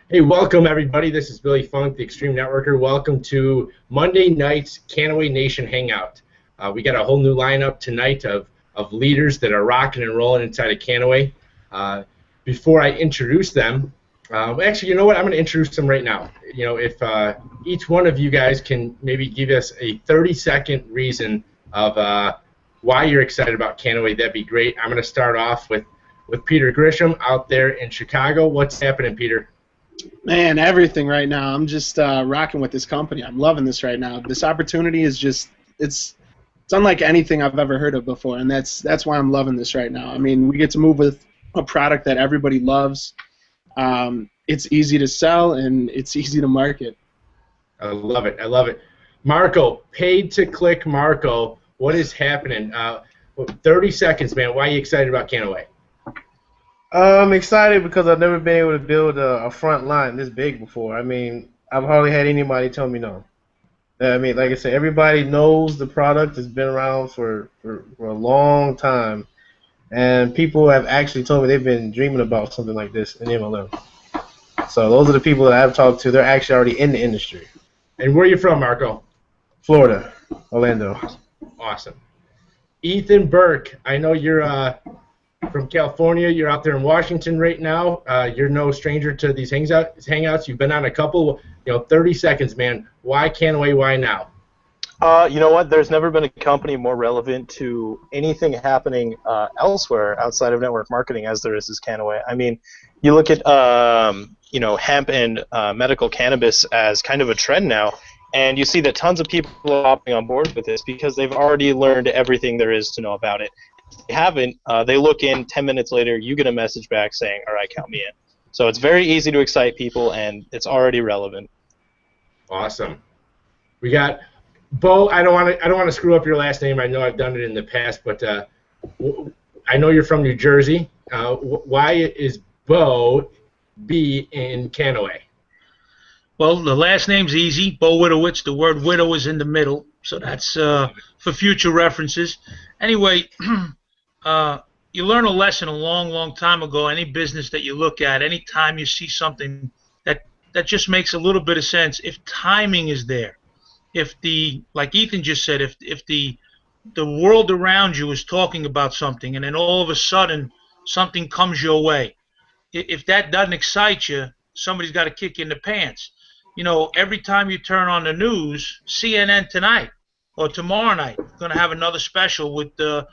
Hey, welcome everybody. This is Billy Funk, the Extreme Networker. Welcome to Monday night's Canaway Nation Hangout. We got a whole new lineup tonight of leaders that are rocking and rolling inside of Canaway. Before I introduce them, actually, you know what? I'm going to introduce them right now. You know, if each one of you guys can maybe give us a 30-second reason of why you're excited about Canaway, that'd be great. I'm going to start off with Peter Grisham out there in Chicago. What's happening, Peter? Man, everything right now. I'm just rocking with this company. I'm loving this right now. This opportunity is just it's unlike anything I've ever heard of before, and that's why I'm loving this right now. I mean, we get to move with a product that everybody loves. It's easy to sell and it's easy to market. I love it. I love it. Marco, paid to click Marco. What is happening? 30 seconds, man. Why are you excited about Canaway? I'm excited because I've never been able to build a front line this big before. I mean, I've hardly had anybody tell me no. I mean, like I said, everybody knows the product. It's been around for a long time, and people have actually told me they've been dreaming about something like this in MLM. So those are the people that I've talked to. They're actually already in the industry. And where are you from, Marco? Florida, Orlando. Awesome. Ethan Burke, I know you're from California. You're out there in Washington right now. You're no stranger to these hangouts. You've been on a couple. 30 seconds, man. Why Canaway? Why now? You know what? There's never been a company more relevant to anything happening elsewhere outside of network marketing as there is Canaway. I mean, you look at hemp and medical cannabis as kind of a trend now, and you see that tons of people are hopping on board with this because they've already learned everything there is to know about it. If they haven't, they look in 10 minutes later, you get a message back saying, all right, count me in. So it's very easy to excite people, and it's already relevant. Awesome. We got Bo. I don't want to screw up your last name. I know I've done it in the past, but I know you're from New Jersey. Why is Bo B in Canaway? Well, the last name's easy, Bo Widowitz. The word widow is in the middle, so that's for future references. Anyway, you learn a lesson a long, long time ago. Any business that you look at, any time you see something that just makes a little bit of sense, if timing is there, like Ethan just said, if the world around you is talking about something and then all of a sudden something comes your way, if that doesn't excite you, somebody's got to kick you in the pants. Every time you turn on the news, CNN tonight or tomorrow night, going to have another special with the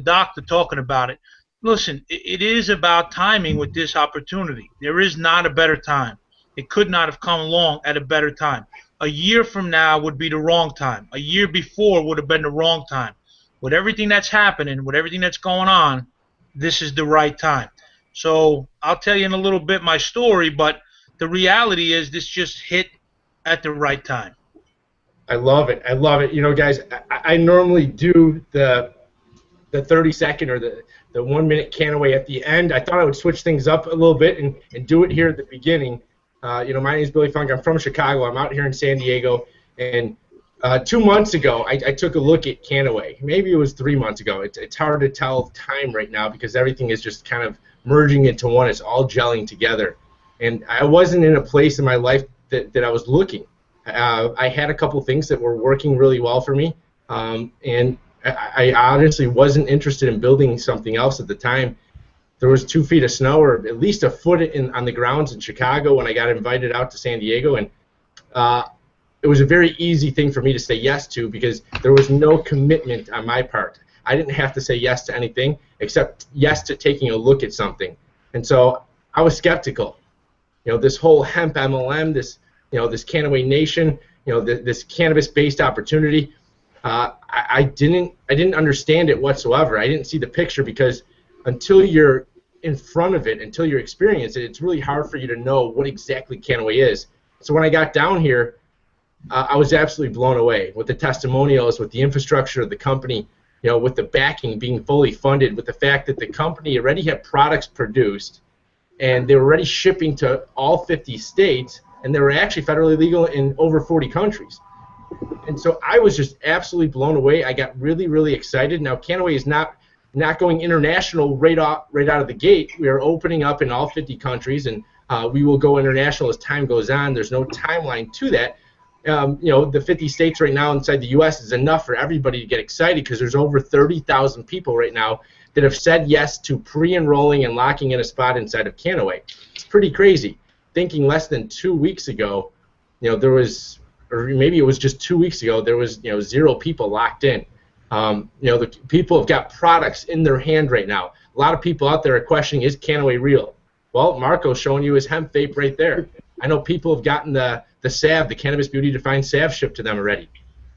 doctor talking about it. Listen, it is about timing with this opportunity. There is not a better time. It could not have come along at a better time. A year from now would be the wrong time. A year before would have been the wrong time. With everything that's happening, with everything that's going on, this is the right time. So I'll tell you in a little bit my story, but the reality is this just hit at the right time. I love it. I love it. Guys, I normally do the 30-second or the 1-minute Canaway at the end. I thought I would switch things up a little bit and do it here at the beginning. My name is Billy Funk. I'm from Chicago. I'm out here in San Diego. And 2 months ago, I took a look at Canaway. Maybe it was 3 months ago. It's hard to tell time right now because everything is just kind of merging into one. It's all gelling together. And I wasn't in a place in my life that I was looking. I had a couple things that were working really well for me, and I honestly wasn't interested in building something else at the time. There was 2 feet of snow, or at least a foot on the grounds in Chicago when I got invited out to San Diego, and it was a very easy thing for me to say yes to because there was no commitment on my part. I didn't have to say yes to anything except yes to taking a look at something, and so I was skeptical. This whole hemp MLM, this Canaway Nation, this cannabis-based opportunity. I didn't understand it whatsoever. I didn't see the picture because until you're in front of it, until you experience it, it's really hard for you to know what exactly Canaway is. So when I got down here, I was absolutely blown away with the testimonials, with the infrastructure of the company, with the backing being fully funded, with the fact that the company already had products produced, and they were already shipping to all 50 states, and they were actually federally legal in over 40 countries. And so I was just absolutely blown away. I got really, really excited. Now, Canaway is not going international right out of the gate. We are opening up in all 50 countries, and We will go international as time goes on. There's no timeline to that. The 50 states right now inside the U.S. is enough for everybody to get excited because there's over 30,000 people right now that have said yes to pre-enrolling and locking in a spot inside of Canaway. It's pretty crazy. Thinking less than 2 weeks ago, there was, or maybe it was just 2 weeks ago, there was 0 people locked in. The people have got products in their hand right now. A lot of people out there are questioning, is Canaway real? Well, Marco's showing you his hemp vape right there. I know people have gotten the salve, the Cannabis Beauty Defined salve shipped to them already.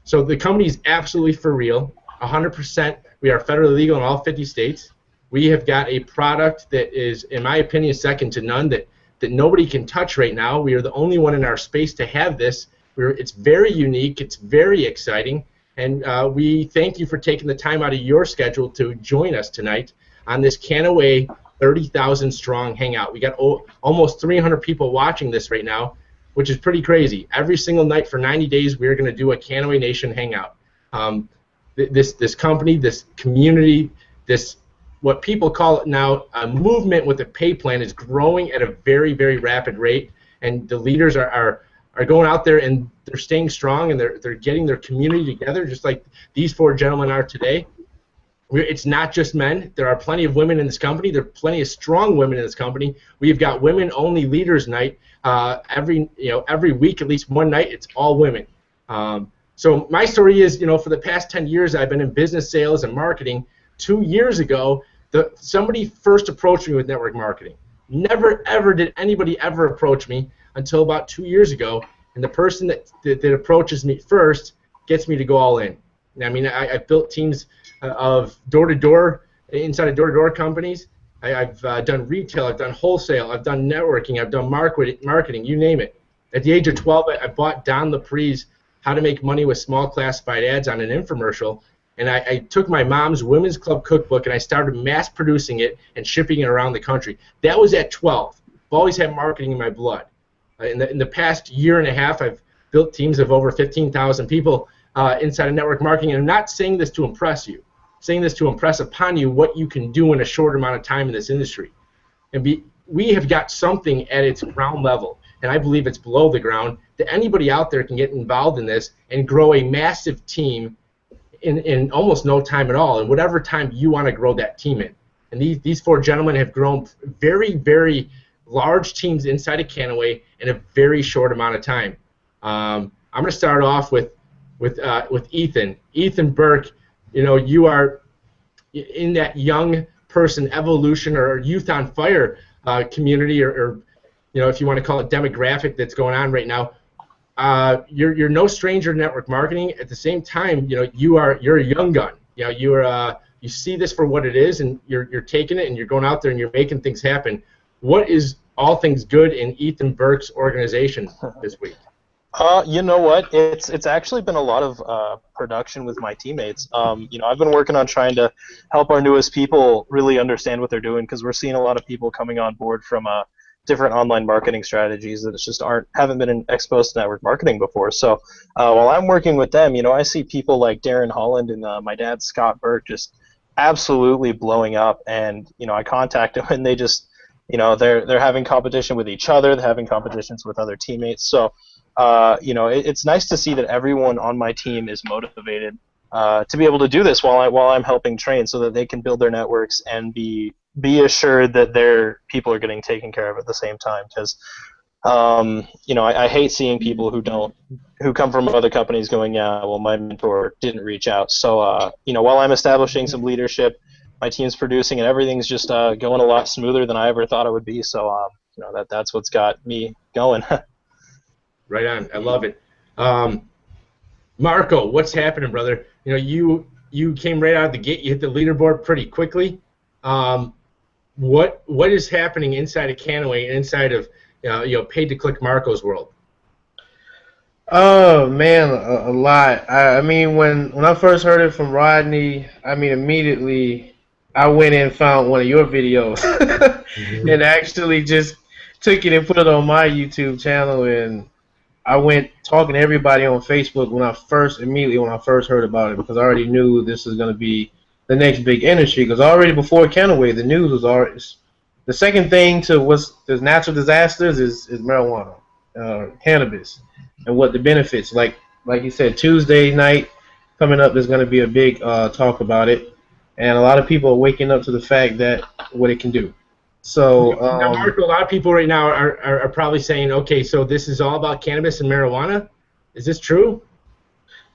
So the company is absolutely for real, 100%. We are federally legal in all 50 states. We have got a product that is, in my opinion, second to none, that nobody can touch right now. We are the only one in our space to have this. It's very unique. It's very exciting. And we thank you for taking the time out of your schedule to join us tonight on this Canaway 30,000 strong hangout. We got almost 300 people watching this right now, which is pretty crazy. Every single night for 90 days, we're going to do a Canaway Nation hangout. This company, this community, this what people call it now a movement with a pay plan is growing at a very, very rapid rate, and the leaders are going out there and they're staying strong and they're getting their community together, just like these 4 gentlemen are today. It's not just men. There are plenty of women in this company. There are plenty of strong women in this company. We've got women-only leaders night every week, at least one night. It's all women. So my story is, for the past 10 years, I've been in business sales and marketing. 2 years ago, somebody first approached me with network marketing. Never, ever did anybody ever approach me until about 2 years ago, and the person that approaches me first gets me to go all in. I mean, I've built teams of door-to-door, inside of door-to-door companies. I've done retail, I've done wholesale, I've done networking, I've done marketing, you name it. At the age of 12, I bought Don Lepre's How to Make Money with Small Classified Ads on an infomercial, and I took my mom's Women's Club cookbook and I started mass producing it and shipping it around the country. That was at 12. I've always had marketing in my blood. In the past year and a half, I've built teams of over 15,000 people inside of network marketing, and I'm not saying this to impress you. I'm saying this to impress upon you what you can do in a short amount of time in this industry. And we have got something at its ground level, and I believe it's below the ground, that anybody out there can get involved in this and grow a massive team in almost no time at all, in whatever time you want to grow that team in. And these 4 gentlemen have grown very, very large teams inside of Canaway in a very short amount of time. I'm going to start off with Ethan. Ethan Burke, you are in that young person evolution or youth on fire community, or if you want to call it demographic that's going on right now. You're no stranger to network marketing. At the same time, you're a young gun. You see this for what it is, and you're taking it and you're going out there and you're making things happen. What is all things good in Ethan Burke's organization this week? You know what? It's actually been a lot of production with my teammates. I've been working on trying to help our newest people really understand what they're doing, because we're seeing a lot of people coming on board from different online marketing strategies that just haven't been exposed to network marketing before. So while I'm working with them, I see people like Darren Holland and my dad Scott Burke just absolutely blowing up, and I contact them and they just they're having competition with each other, they're having competitions with other teammates. So it's nice to see that everyone on my team is motivated to be able to do this while I'm helping train, so that they can build their networks and be assured that their people are getting taken care of at the same time. Because I hate seeing people who come from other companies going, yeah, well, my mentor didn't reach out. So while I'm establishing some leadership, my team's producing and everything's just going a lot smoother than I ever thought it would be. So that's what's got me going. Right on. I love it. Marco, what's happening, brother? You came right out of the gate. You hit the leaderboard pretty quickly. What is happening inside of Canaway and inside of paid-to-click Marco's world? Oh man, a lot. I mean, when I first heard it from Rodney, immediately I went and found one of your videos and actually just took it and put it on my YouTube channel, and I went talking to everybody on Facebook when I first heard about it, because I already knew this was going to be the next big industry. Because already before Canaway, the The second thing to what's the natural disasters is marijuana, cannabis, and what the benefits. Like you said, Tuesday night coming up, there's going to be a big talk about it, and a lot of people are waking up to the fact that what it can do. So now, Marco, a lot of people right now are probably saying, okay, so this is all about cannabis and marijuana. Is this true?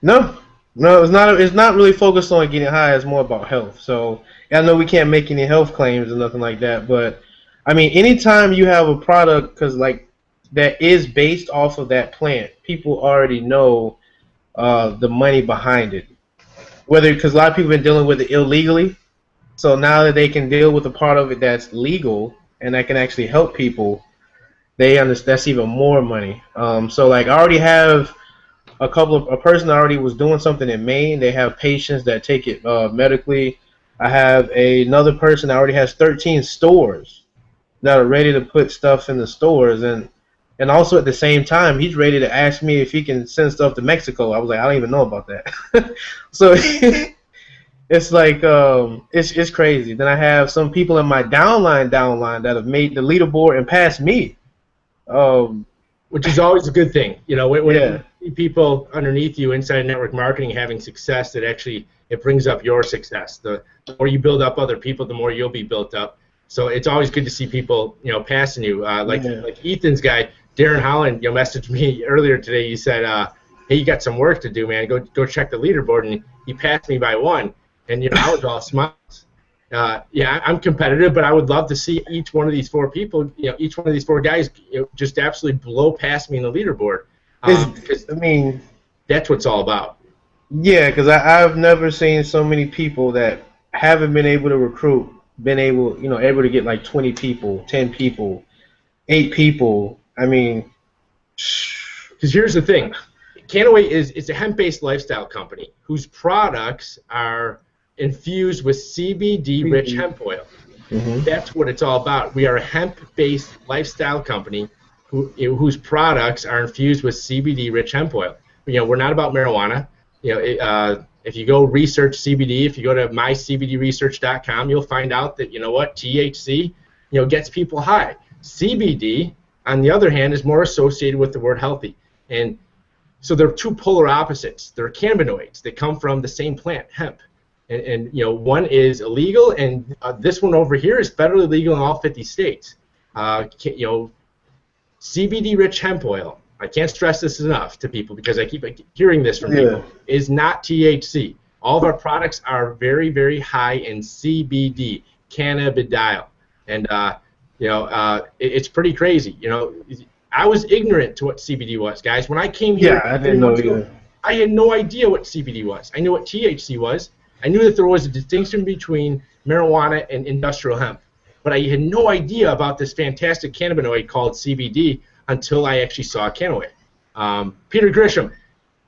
No, it's not. It's not really focused on getting high. It's more about health. So I know we can't make any health claims or nothing like that, but I mean, anytime you have a product, because like that is based off of that plant, people already know the money behind it. Whether because a lot of people have been dealing with it illegally, so now that they can deal with a part of it that's legal and that can actually help people, they understand that's even more money. So like I already have a person that already was doing something in Maine. They have patients that take it medically. I have another person that already has 13 stores that are ready to put stuff in the stores, and also at the same time he's ready to ask me if he can send stuff to Mexico. I was like, I don't even know about that. So it's like it's crazy. Then I have some people in my downline that have made the leaderboard and passed me. Which is always a good thing, you know. When you see people underneath you inside network marketing having success, it brings up your success. The more you build up other people, the more you'll be built up. So it's always good to see people, you know, passing you. Like Ethan's guy, Darren Holland, you know, messaged me earlier today. He said, "Hey, you got some work to do, man. Go check the leaderboard." And he passed me by one, and you know, I was all smiles. Yeah, I'm competitive, but I would love to see each one of these four people, you know, each one of these four guys, you know, just absolutely blow past me in the leaderboard. Because I mean, that's what it's all about. Yeah, because I've never seen so many people that haven't been able to recruit, able to get like 20 people, 10 people, 8 people. I mean, because here's the thing, Canaway is a hemp-based lifestyle company whose products are infused with CBD-rich hemp oil. Mm-hmm. That's what it's all about. We are a hemp-based lifestyle company whose products are infused with CBD-rich hemp oil. You know, we're not about marijuana. You know, if you go research CBD, if you go to mycbdresearch.com, you'll find out that, you know what, THC, you know, gets people high. CBD, on the other hand, is more associated with the word healthy. And so they're two polar opposites. They're cannabinoids. They come from the same plant, hemp. And you know, one is illegal, and this one over here is federally legal in all 50 states. You know, CBD-rich hemp oil, I can't stress this enough to people because I keep hearing this from people, is not THC. All of our products are very, very high in CBD, cannabidiol. And, you know, it's pretty crazy. You know, I was ignorant to what CBD was, guys. When I came here, I didn't know either. I had no idea what CBD was. I knew what THC was. I knew that there was a distinction between marijuana and industrial hemp. But I had no idea about this fantastic cannabinoid called CBD until I actually saw Canaway. Peter Grisham,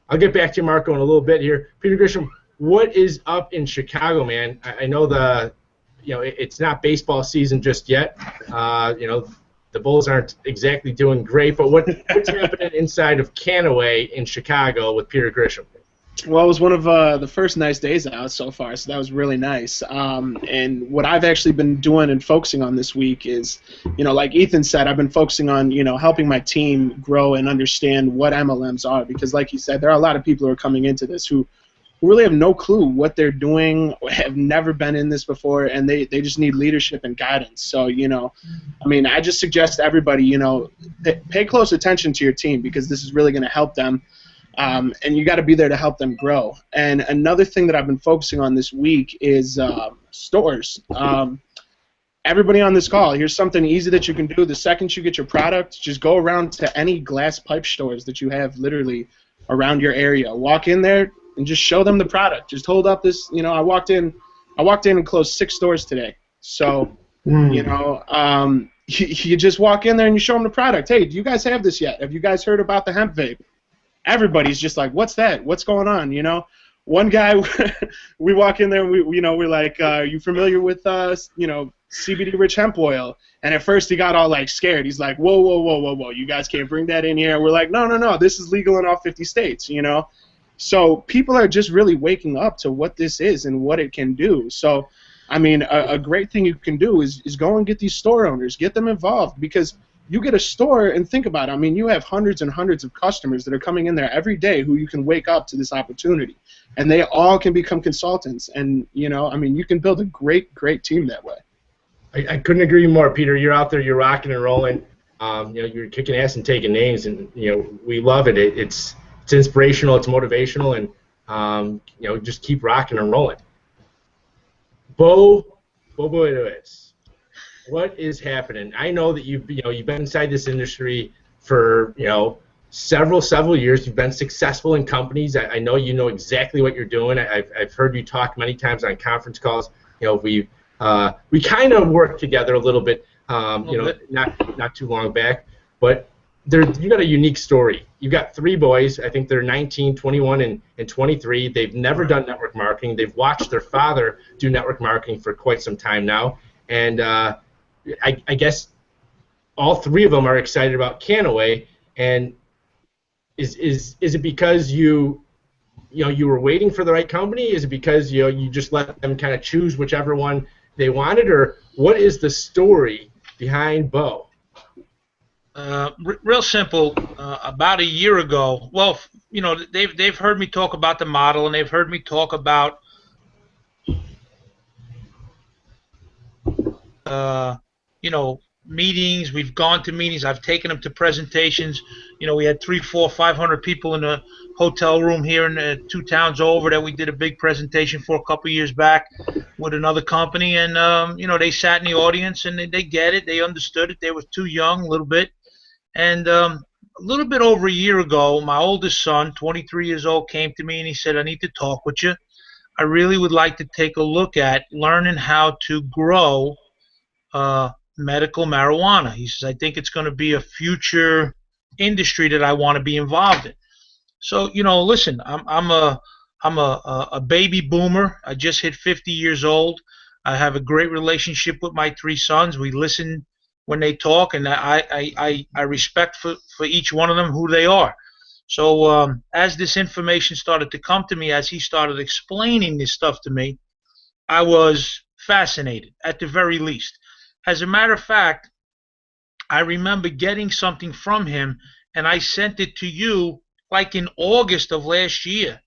I'll get back to you, Marco, in a little bit here. Peter Grisham, what is up in Chicago, man? I know it's not baseball season just yet. You know, the Bulls aren't exactly doing great, but what's happening inside of Canaway in Chicago with Peter Grisham? Well, it was one of the first nice days out so far, so that was really nice. And what I've actually been doing and focusing on this week is, you know, like Ethan said, I've been focusing on, you know, helping my team grow and understand what MLMs are, because like he said, there are a lot of people who are coming into this who really have no clue what they're doing, have never been in this before, and they just need leadership and guidance. So, you know, I mean, I just suggest everybody, you know, pay close attention to your team, because this is really going to help them. And you got to be there to help them grow. And another thing that I've been focusing on this week is stores. Everybody on this call, here's something easy that you can do. The second you get your product, just go around to any glass pipe stores that you have literally around your area. Walk in there and just show them the product. Just hold up this, you know, I walked in and closed 6 stores today. So, you know, you just walk in there and you show them the product. Hey, do you guys have this yet? Have you guys heard about the hemp vape? Everybody's just like, what's that? What's going on? You know, one guy, we walk in there and we're like, you familiar with, you know, CBD-rich hemp oil? And at first he got all like scared. He's like, whoa, you guys can't bring that in here. And we're like, no, this is legal in all 50 states, you know? So people are just really waking up to what this is and what it can do. So I mean, a great thing you can do is go and get these store owners, get them involved, because you get a store and think about it. I mean, you have hundreds and hundreds of customers that are coming in there every day who you can wake up to this opportunity, and they all can become consultants. And I mean, you can build a great team that way. I couldn't agree more, Peter. You're out there, you're rocking and rolling. You're kicking ass and taking names, and we love it. It's inspirational, it's motivational, and just keep rocking and rolling. Bo Boydowitz, what is happening? I know that you've been inside this industry for several years. You've been successful in companies. I know you know exactly what you're doing. I've heard you talk many times on conference calls. We kind of worked together a little bit. Not too long back, but you got a unique story. You've got 3 boys. I think they're 19, 21, and 23. They've never done network marketing. They've watched their father do network marketing for quite some time now, and I guess all 3 of them are excited about Canaway. And is it because you were waiting for the right company? Is it because you just let them kind of choose whichever one they wanted, or what is the story behind Bo? Real simple. About a year ago, well, they've heard me talk about the model, and they've heard me talk about meetings. We've gone to meetings. I've taken them to presentations. We had 300, 400, 500 people in a hotel room here in the 2 towns over that we did a big presentation for a couple of years back with another company, and they sat in the audience and they get it. They understood it. They were too young, a little bit. And a little bit over a year ago, my oldest son, 23 years old, came to me and he said, "I need to talk with you. I really would like to take a look at learning how to grow medical marijuana." He says, "I think it's going to be a future industry that I want to be involved in." So, listen, I'm a baby boomer. I just hit 50 years old. I have a great relationship with my 3 sons. We listen when they talk, and I respect for each one of them who they are. So as this information started to come to me, as he started explaining this stuff to me, I was fascinated, at the very least. As a matter of fact, I remember getting something from him, and I sent it to you like in August of last year.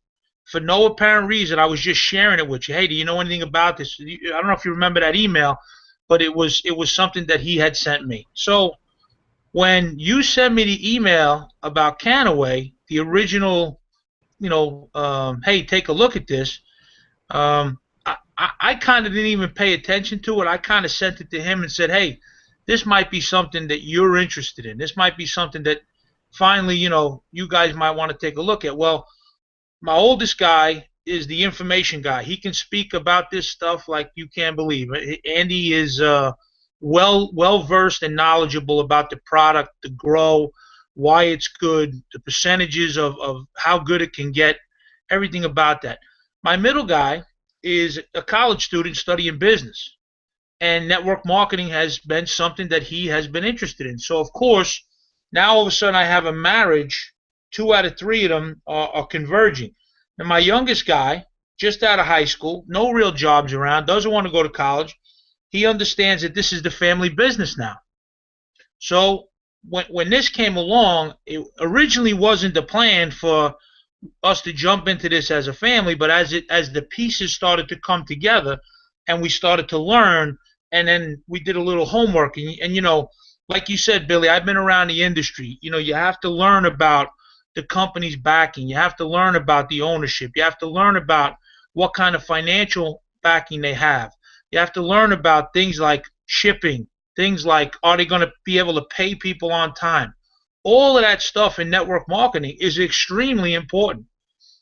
For no apparent reason, I was just sharing it with you. Hey, do you know anything about this? I don't know if you remember that email, but it was something that he had sent me. So when you sent me the email about Canaway, the original, hey, take a look at this, I kind of didn't even pay attention to it. I kind of sent it to him and said, "Hey, this might be something that you're interested in. This might be something that finally, you guys might want to take a look at." Well, my oldest guy is the information guy. He can speak about this stuff like you can't believe. Andy is well versed and knowledgeable about the product, the grow, why it's good, the percentages of how good it can get, everything about that. My middle guy is a college student studying business, and network marketing has been something that he has been interested in. So of course, now all of a sudden I have a marriage. 2 out of 3 of them are converging. And my youngest guy, just out of high school, no real jobs around, doesn't want to go to college. He understands that this is the family business now. So when this came along, it originally wasn't the plan for us to jump into this as a family, but as the pieces started to come together and we started to learn, and then we did a little homework, and like you said, Billy, I've been around the industry. You have to learn about the company's backing. You have to learn about the ownership. You have to learn about what kind of financial backing they have. You have to learn about things like shipping, things like, are they going to be able to pay people on time? All of that stuff in network marketing is extremely important.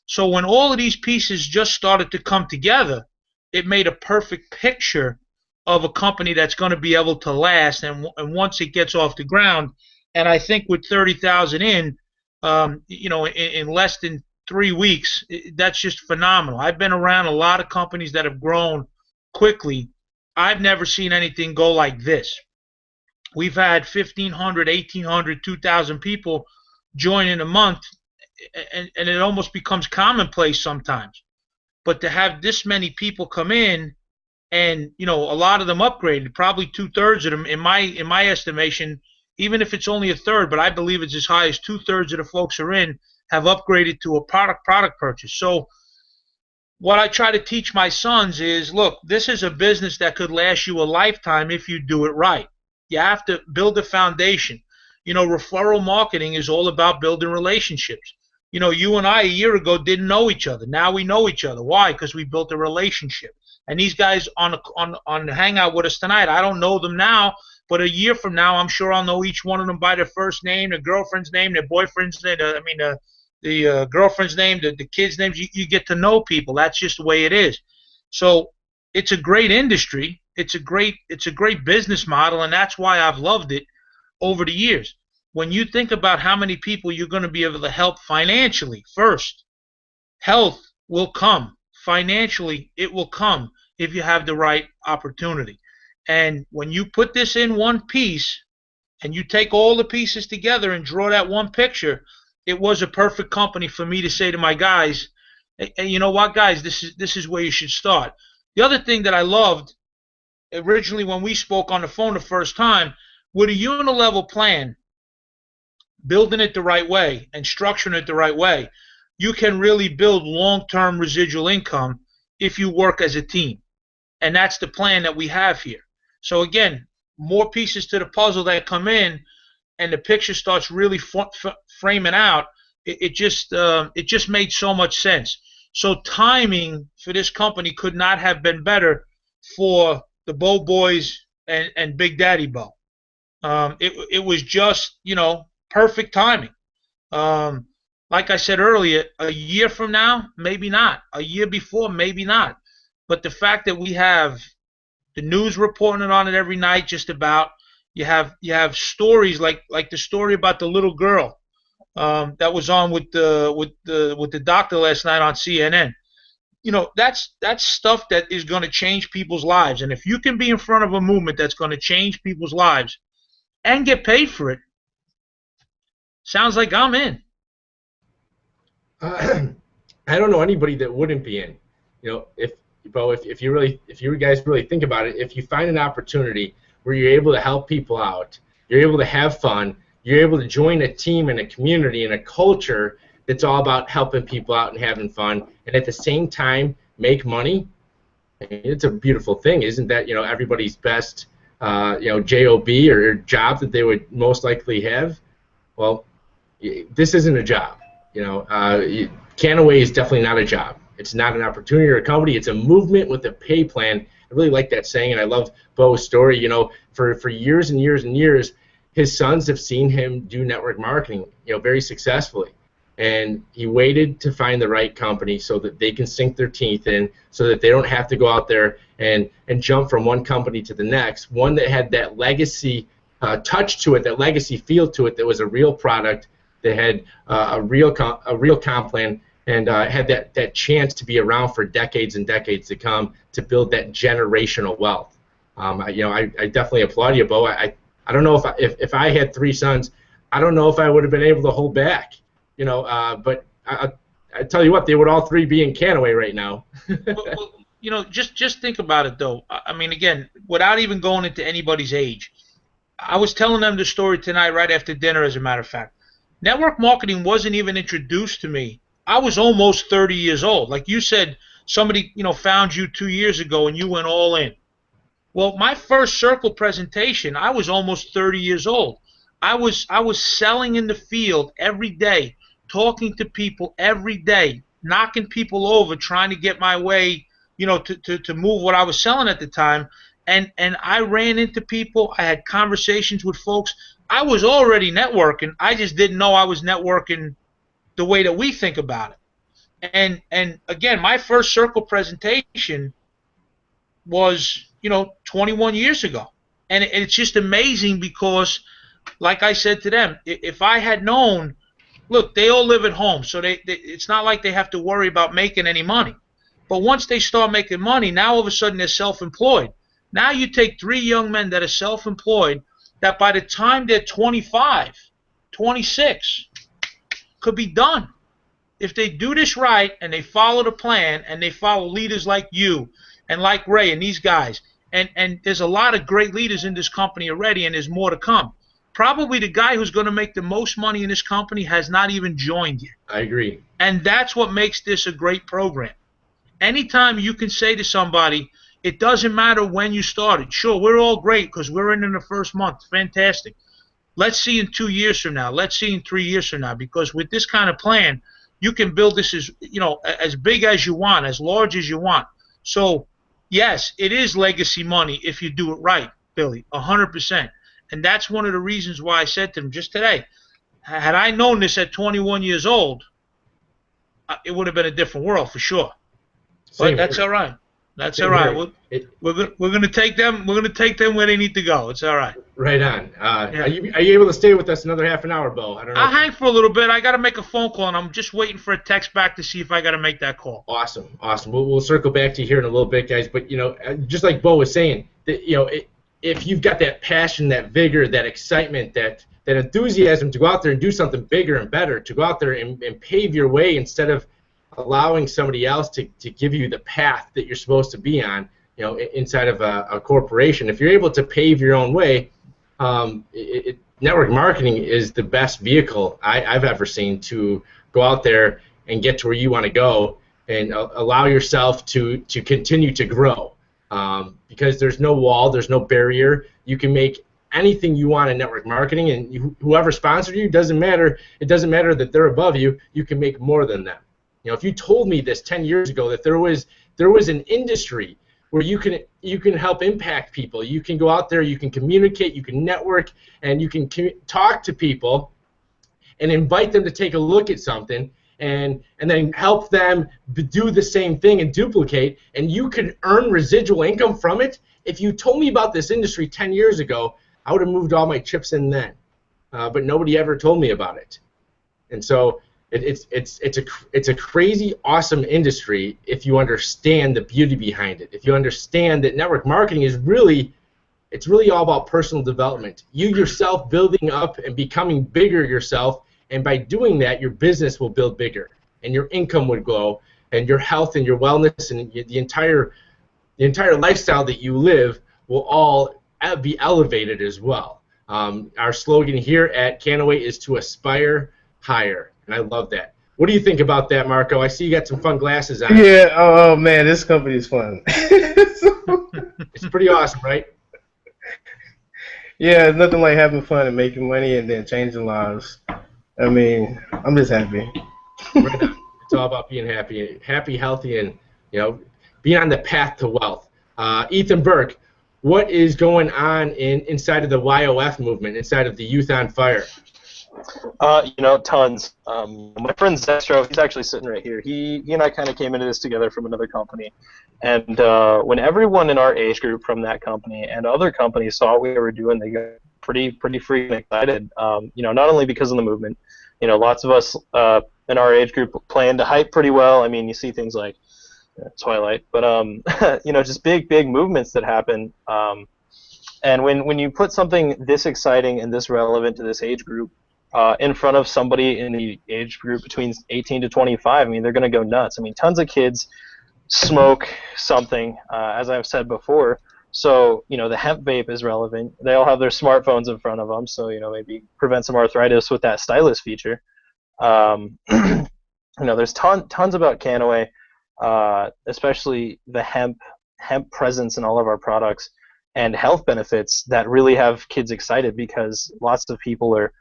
So when all of these pieces just started to come together, it made a perfect picture of a company that's going to be able to last, and once it gets off the ground, and I think with 30,000 in, in less than 3 weeks, that's just phenomenal. I've been around a lot of companies that have grown quickly. I've never seen anything go like this. We've had 1,500, 1,800, 2,000 people join in a month, and it almost becomes commonplace sometimes. But to have this many people come in and a lot of them upgraded. Probably 2/3 of them, in my estimation, even if it's only a third, but I believe it's as high as 2/3 of the folks who are in have upgraded to a product purchase. So what I try to teach my sons is, look, this is a business that could last you a lifetime if you do it right. You have to build a foundation. Referral marketing is all about building relationships. You and I a year ago didn't know each other. Now we know each other. Why? Because we built a relationship. And these guys on the hangout with us tonight, I don't know them now, but a year from now, I'm sure I'll know each one of them by their first name, their girlfriend's name, their boyfriend's name. The girlfriend's name, the kids' names. You get to know people. That's just the way it is. So it's a great industry. It's a great business model, and that's why I've loved it over the years. When you think about how many people you're going to be able to help financially, first, health will come. Financially, it will come if you have the right opportunity. And when you put this in one piece and you take all the pieces together and draw that one picture, it was a perfect company for me to say to my guys, hey, you know what, guys, this is where you should start. The other thing that I loved originally when we spoke on the phone the first time, with a unilevel plan, building it the right way and structuring it the right way, you can really build long-term residual income if you work as a team. And that's the plan that we have here. So again, more pieces to the puzzle that come in, and the picture starts really framing out. It just made so much sense. So timing for this company could not have been better for the Bo Boys and Big Daddy Bo. It was just, perfect timing. Like I said earlier, a year from now, maybe not. A year before, maybe not. But the fact that we have the news reporting on it every night, just about, you have stories like the story about the little girl that was on with the doctor last night on CNN. That's stuff that is going to change people's lives. And if you can be in front of a movement that's going to change people's lives and get paid for it, sounds like I'm in. I don't know anybody that wouldn't be in. If you guys really think about it, if you find an opportunity where you're able to help people out, you're able to have fun, you're able to join a team and a community and a culture that's all about helping people out and having fun, and at the same time make money, it's a beautiful thing. Isn't that everybody's best job or job that they would most likely have? Well, this isn't a job. Canaway is definitely not a job. It's not an opportunity or a company. It's a movement with a pay plan. I really like that saying, and I love Bo's story. For years and years and years, his sons have seen him do network marketing, very successfully. And he waited to find the right company so that they can sink their teeth in, so that they don't have to go out there and jump from one company to the next. One that had that legacy touch to it, that legacy feel to it, that was a real product, that had a real comp plan, and had that chance to be around for decades and decades to come, to build that generational wealth. I definitely applaud you, Bo. I don't know if I had 3 sons, I don't know if I would have been able to hold back. But I tell you what, they would all 3 be in Canaway right now. Well, just think about it though. I mean, again, without even going into anybody's age, I was telling them the story tonight right after dinner, as a matter of fact. Network marketing wasn't even introduced to me. I was almost 30 years old. Like you said, somebody found you 2 years ago and you went all in. Well, my first circle presentation, I was almost 30 years old. I was selling in the field every day, talking to people every day, knocking people over, trying to get my way, to move what I was selling at the time. And I ran into people. I had conversations with folks. I was already networking. I just didn't know I was networking the way that we think about it. And again, my first circle presentation was 21 years ago, and it's just amazing because, like I said to them, if I had known, look, they all live at home, so it's not like they have to worry about making any money. But once they start making money, now all of a sudden they're self-employed. Now you take 3 young men that are self-employed, that by the time they're 25, 26, could be done. If they do this right and they follow the plan and they follow leaders like you and like Ray and these guys, and there's a lot of great leaders in this company already, and there's more to come. Probably the guy who's going to make the most money in this company has not even joined yet. I agree. And that's what makes this a great program. Anytime you can say to somebody, it doesn't matter when you started. Sure, we're all great because we're in the first month. Fantastic. Let's see in 2 years from now. Let's see in 3 years from now. Because with this kind of plan, you can build this as big as you want, as large as you want. So, yes, it is legacy money if you do it right, Billy, 100%. And that's one of the reasons why I said to him just today, had I known this at 21 years old, it would have been a different world for sure. But that's all right. That's all right. We're going to take them. We're going to take them where they need to go. It's all right. Right on. Are you able to stay with us another half an hour, Bo? I don't know. I'll hang for a little bit. I got to make a phone call, and I'm just waiting for a text back to see if I got to make that call. Awesome. We'll circle back to you here in a little bit, guys. But just like Bo was saying, that if you've got that passion, that vigor, that excitement, that enthusiasm to go out there and do something bigger and better, to go out there and pave your way instead of allowing somebody else to give you the path that you're supposed to be on, inside of a corporation. If you're able to pave your own way, network marketing is the best vehicle I've ever seen to go out there and get to where you want to go and allow yourself to continue to grow. Because there's no wall, there's no barrier. You can make anything you want in network marketing, and whoever sponsored you, doesn't matter. It doesn't matter that they're above you. You can make more than them. If you told me this 10 years ago that there was an industry where you can help impact people, you can go out there, you can communicate, you can network, and you can talk to people and invite them to take a look at something, and then help them do the same thing and duplicate, and you could earn residual income from it. If you told me about this industry 10 years ago, I would have moved all my chips in then. But nobody ever told me about it. And so it's a crazy, awesome industry if you understand the beauty behind it. If you understand that network marketing is really all about personal development. You yourself building up and becoming bigger yourself, and by doing that, your business will build bigger, and your income would grow, and your health and your wellness and the entire lifestyle that you live will all be elevated as well. Our slogan here at Canaway is to aspire higher, and I love that. What do you think about that, Marco? I see you got some fun glasses on. Yeah, oh man, this company is fun. It's pretty awesome, right? Yeah, it's nothing like having fun and making money and then changing lives. I mean, I'm just happy. Right on. It's all about being happy, healthy, and being on the path to wealth. Ethan Burke, what is going on inside of the YOF movement, inside of the Youth on Fire? Tons. My friend Zestro, he's actually sitting right here. He and I kind of came into this together from another company, and when everyone in our age group from that company and other companies saw what we were doing, they got pretty freaking excited. Not only because of the movement. Lots of us in our age group plan to hype pretty well. I mean, you see things like Twilight, but just big movements that happen. And when you put something this exciting and this relevant to this age group in front of somebody in the age group between 18 to 25, I mean, they're going to go nuts. I mean, tons of kids smoke something, as I've said before. So, the hemp vape is relevant. They all have their smartphones in front of them, so, maybe prevent some arthritis with that stylus feature. There's tons about Canaway, especially the hemp presence in all of our products and health benefits that really have kids excited, because lots of people are,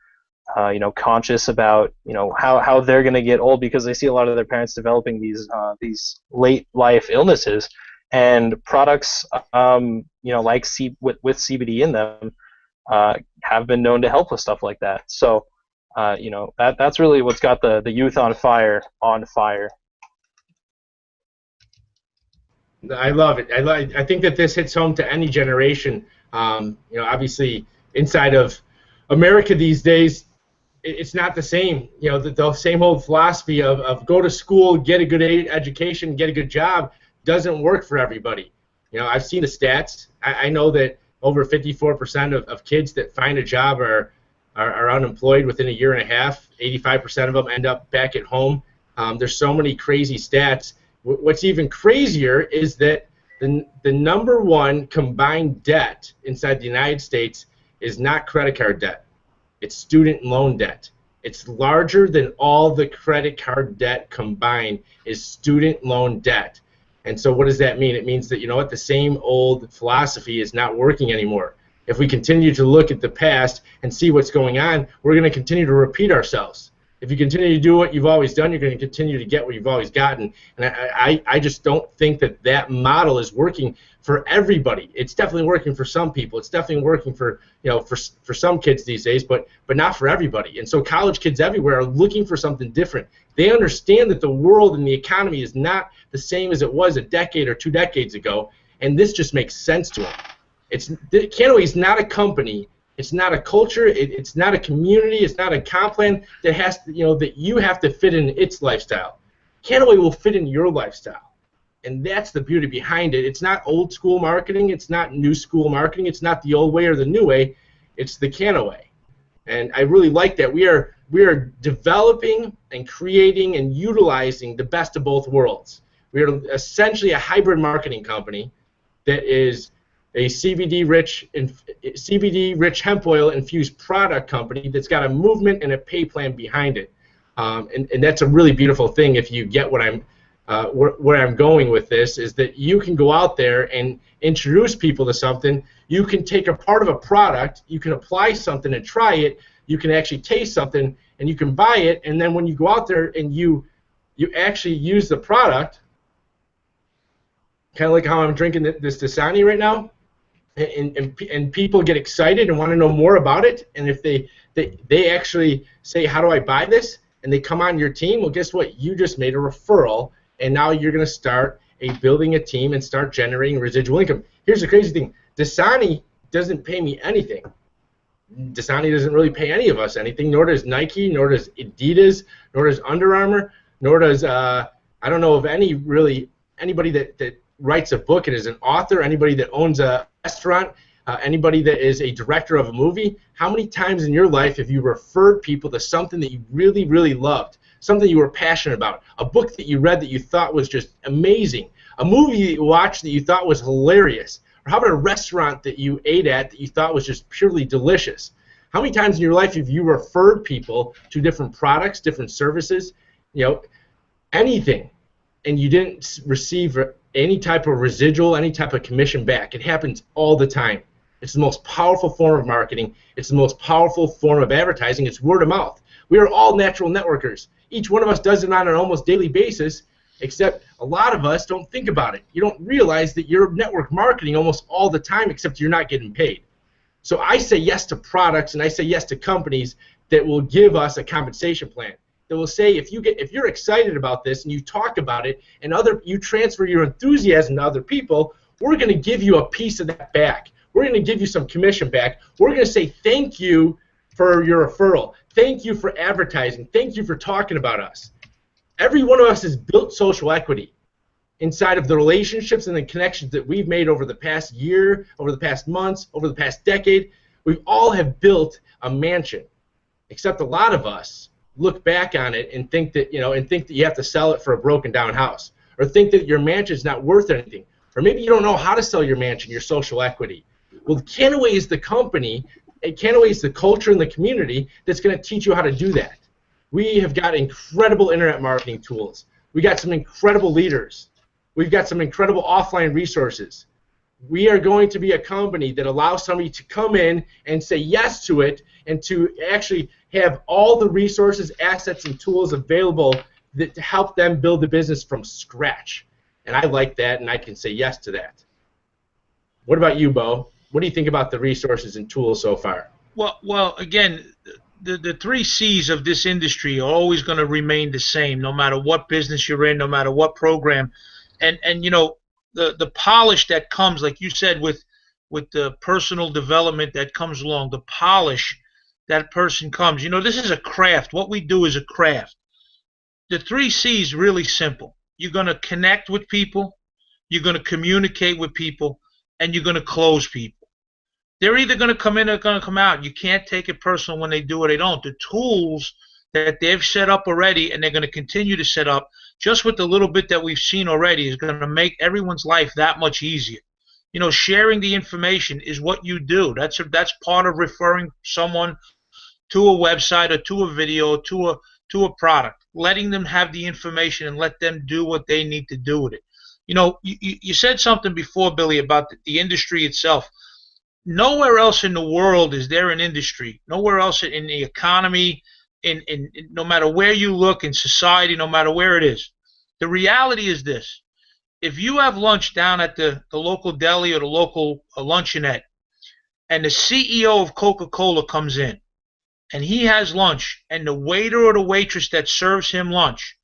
conscious about, how they're going to get old, because they see a lot of their parents developing these late life illnesses. And products, like with CBD in them, have been known to help with stuff like that. So, that's really what's got the youth on fire. I love it. I think that this hits home to any generation. Obviously, inside of America these days, it's not the same. The same old philosophy of go to school, get a good education, get a good job doesn't work for everybody. I've seen the stats. I know that over 54% of kids that find a job are unemployed within a year and a half. 85% of them end up back at home. There's so many crazy stats. What's even crazier is that The number one combined debt inside the United States is not credit card debt. It's student loan debt. It's larger than all the credit card debt combined is student loan debt. And so what does that mean? It means that, you know what, the same old philosophy is not working anymore. If we continue to look at the past and see what's going on, we're going to continue to repeat ourselves. If you continue to do what you've always done, you're going to continue to get what you've always gotten. And I just don't think that that model is working for everybody. It's definitely working for some people. It's definitely working for, you know, for some kids these days, but not for everybody. And so college kids everywhere are looking for something different. They understand that the world and the economy is not the same as it was a decade or 2 decades ago, and this just makes sense to them. Canaway is not a company. It's not a culture. It's not a community. It's not a comp plan that has to, you know, that you have to fit in its lifestyle. Canaway will fit in your lifestyle, and that's the beauty behind it. It's not old school marketing. It's not new school marketing. It's not the old way or the new way. It's the Canaway, and I really like that. We are developing and creating and utilizing the best of both worlds. We are essentially a hybrid marketing company that is a CBD-rich hemp oil infused product company that's got a movement and a pay plan behind it, and that's a really beautiful thing. If you get what where I'm going with this, is that you can go out there and introduce people to something. You can take a part of a product, you can apply something and try it. You can actually taste something and you can buy it, and then when you go out there and you actually use the product, kind of like how I'm drinking this Dasani right now. And people get excited and want to know more about it, and if they actually say, how do I buy this, and they come on your team, well, guess what? You just made a referral, and now you're going to start building a team and start generating residual income. Here's the crazy thing. Dasani doesn't pay me anything. Dasani doesn't really pay any of us anything, nor does Nike, nor does Adidas, nor does Under Armour, nor does, I don't know of anybody that writes a book and is an author, anybody that owns a restaurant, anybody that is a director of a movie. How many times in your life have you referred people to something that you really, really loved, something you were passionate about, a book that you read that you thought was just amazing, a movie that you watched that you thought was hilarious, or how about a restaurant that you ate at that you thought was just purely delicious? How many times in your life have you referred people to different products, different services, you know, anything, and you didn't receive any type of residual, any type of commission back? It happens all the time. It's the most powerful form of marketing. It's the most powerful form of advertising. It's word of mouth. We are all natural networkers. Each one of us does it on an almost daily basis, except a lot of us don't think about it. You don't realize that you're network marketing almost all the time, except you're not getting paid. So I say yes to products, and I say yes to companies that will give us a compensation plan. That will say, if you're excited about this and you talk about it and you transfer your enthusiasm to other people, we're going to give you a piece of that back. We're going to give you some commission back. We're going to say thank you for your referral. Thank you for advertising. Thank you for talking about us. Every one of us has built social equity inside of the relationships and the connections that we've made over the past year, over the past months, over the past decade. We all have built a mansion, except a lot of us look back on it and think that you have to sell it for a broken down house, or think that your mansion is not worth anything, or maybe you don't know how to sell your mansion, your social equity. Well, Canaway is the company, and Canaway is the culture and the community that's going to teach you how to do that. We have got incredible internet marketing tools. We got some incredible leaders. We've got some incredible offline resources. We are going to be a company that allows somebody to come in and say yes to it, and to actually have all the resources, assets, and tools available to help them build the business from scratch. And I like that, and I can say yes to that. What about you, Bo? What do you think about the resources and tools so far? Well, again, the 3 C's of this industry are always going to remain the same, no matter what business you're in, no matter what program. And you know, the polish that comes, like you said, with the personal development that comes along, the polish that person comes. You know, this is a craft. What we do is a craft. The 3 C's really simple. You're going to connect with people, you're going to communicate with people, and you're going to close people. They're either going to come in or going to come out. You can't take it personal when they do or they don't. The tools that they've set up already and they're going to continue to set up, just with the little bit that we've seen already, is going to make everyone's life that much easier. You know, sharing the information is what you do. That's part of referring someone to a website or to a video or to a product, letting them have the information and let them do what they need to do with it. You know, you said something before, Billy, about the industry itself. Nowhere else in the world is there an industry, nowhere else in the economy, in no matter where you look in society, no matter where it is. The reality is this: if you have lunch down at the local deli or the local luncheonette, and the CEO of Coca-Cola comes in, and he has lunch, and the waiter or the waitress that serves him lunch,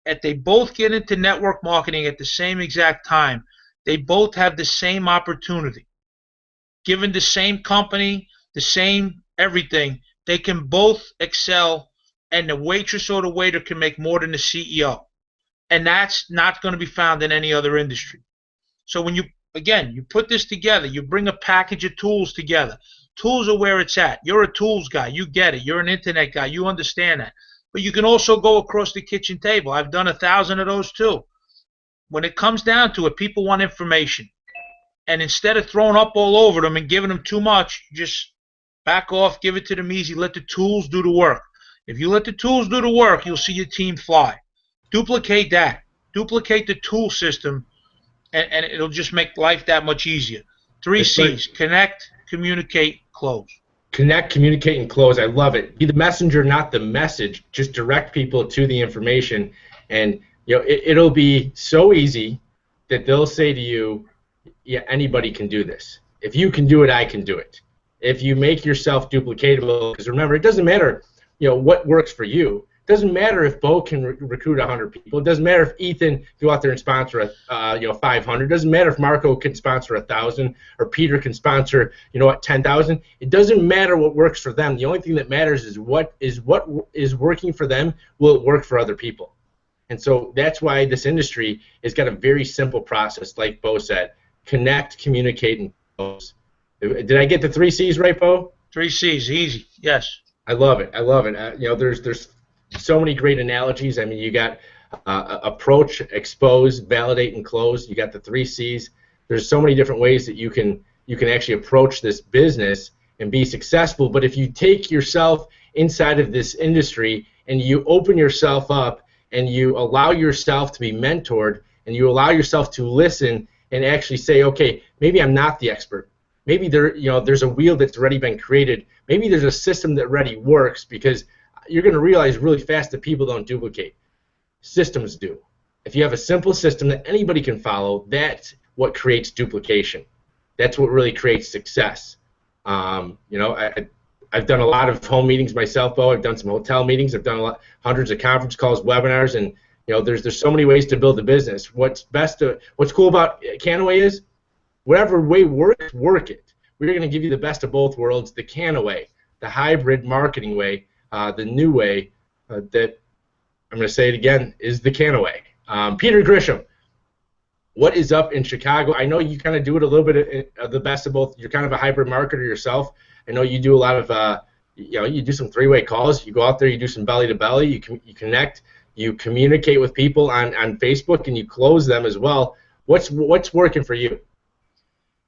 if they both get into network marketing at the same exact time, they both have the same opportunity. Given the same company, the same everything, they can both excel, and the waitress or the waiter can make more than the CEO. And that's not going to be found in any other industry. So when you put this together, you bring a package of tools together. Tools are where it's at. You're a tools guy. You get it. You're an internet guy. You understand that. But you can also go across the kitchen table. I've done 1,000 of those too. When it comes down to it, people want information. And instead of throwing up all over them and giving them too much, just back off, give it to them easy, let the tools do the work. If you let the tools do the work, you'll see your team fly. Duplicate that. Duplicate the tool system, and it'll just make life that much easier. 3 C's: connect, communicate, close. Connect, communicate, and close. I love it. Be the messenger, not the message. Just direct people to the information, and it'll be so easy that they'll say to you, yeah, anybody can do this. If you can do it, I can do it. If you make yourself duplicatable, because remember, it doesn't matter what works for you. It doesn't matter if Bo can recruit 100 people. It doesn't matter if Ethan can go out there and sponsor 500. It doesn't matter if Marco can sponsor 1,000 or Peter can sponsor 10,000. It doesn't matter what works for them. The only thing that matters is what is working for them. Will it work for other people? And so that's why this industry has got a very simple process, like Bo said: connect, communicate, and close. Did I get the 3 C's right, Bo? 3 C's, easy. Yes. I love it. I love it. There's so many great analogies. I mean, you got approach, expose, validate, and close. You got the 3 C's. There's so many different ways that you can actually approach this business and be successful. But if you take yourself inside of this industry and you open yourself up and you allow yourself to be mentored and you allow yourself to listen and actually say, okay, maybe I'm not the expert. Maybe there's a wheel that's already been created. Maybe there's a system that already works, because you're going to realize really fast that people don't duplicate. Systems do. If you have a simple system that anybody can follow, that's what creates duplication. That's what really creates success. I've done a lot of home meetings myself, Bo. I've done some hotel meetings. I've done hundreds of conference calls, webinars, and there's so many ways to build a business. What's cool about Canaway is whatever way works, work it. We're going to give you the best of both worlds: the Canaway, the hybrid marketing way, the new way that, I'm going to say it again, is the Canaway. Peter Grisham, what is up in Chicago? I know you kind of do it a little bit of the best of both. You're kind of a hybrid marketer yourself. I know you do a lot of, you do some 3-way calls. You go out there, you do some belly to belly. You connect, you communicate with people on Facebook, and you close them as well. What's working for you?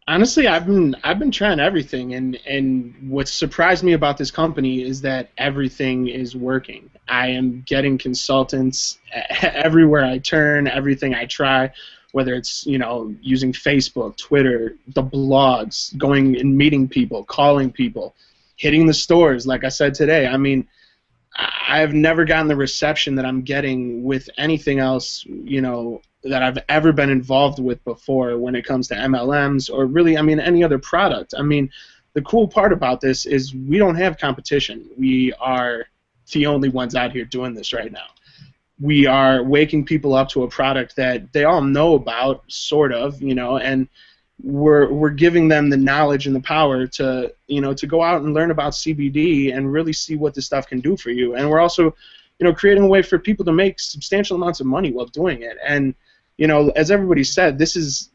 Honestly, I've been trying everything, and what surprised me about this company is that everything is working. I am getting consultants everywhere I turn, everything I try, whether it's using Facebook, Twitter, the blogs, going and meeting people, calling people, hitting the stores, like I said today. I mean, I've never gotten the reception that I'm getting with anything else, that I've ever been involved with before when it comes to MLMs or really, any other product. The cool part about this is we don't have competition. We are the only ones out here doing this right now. We are waking people up to a product that they all know about, sort of, and we're giving them the knowledge and the power to, to go out and learn about CBD and really see what this stuff can do for you. And we're also, creating a way for people to make substantial amounts of money while doing it. And as everybody said, this is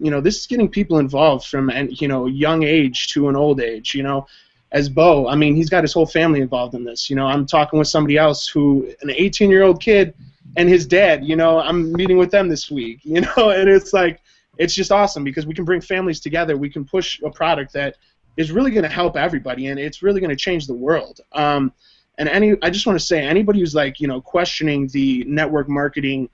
getting people involved from young age to an old age. as Bo. I mean, he's got his whole family involved in this. You know, I'm talking with somebody else who, an 18-year-old kid and his dad, you know, I'm meeting with them this week, you know, and it's like, it's just awesome because we can bring families together. We can push a product that is really going to help everybody, and it's really going to change the world. And I just want to say, anybody who's like, you know, questioning the network marketing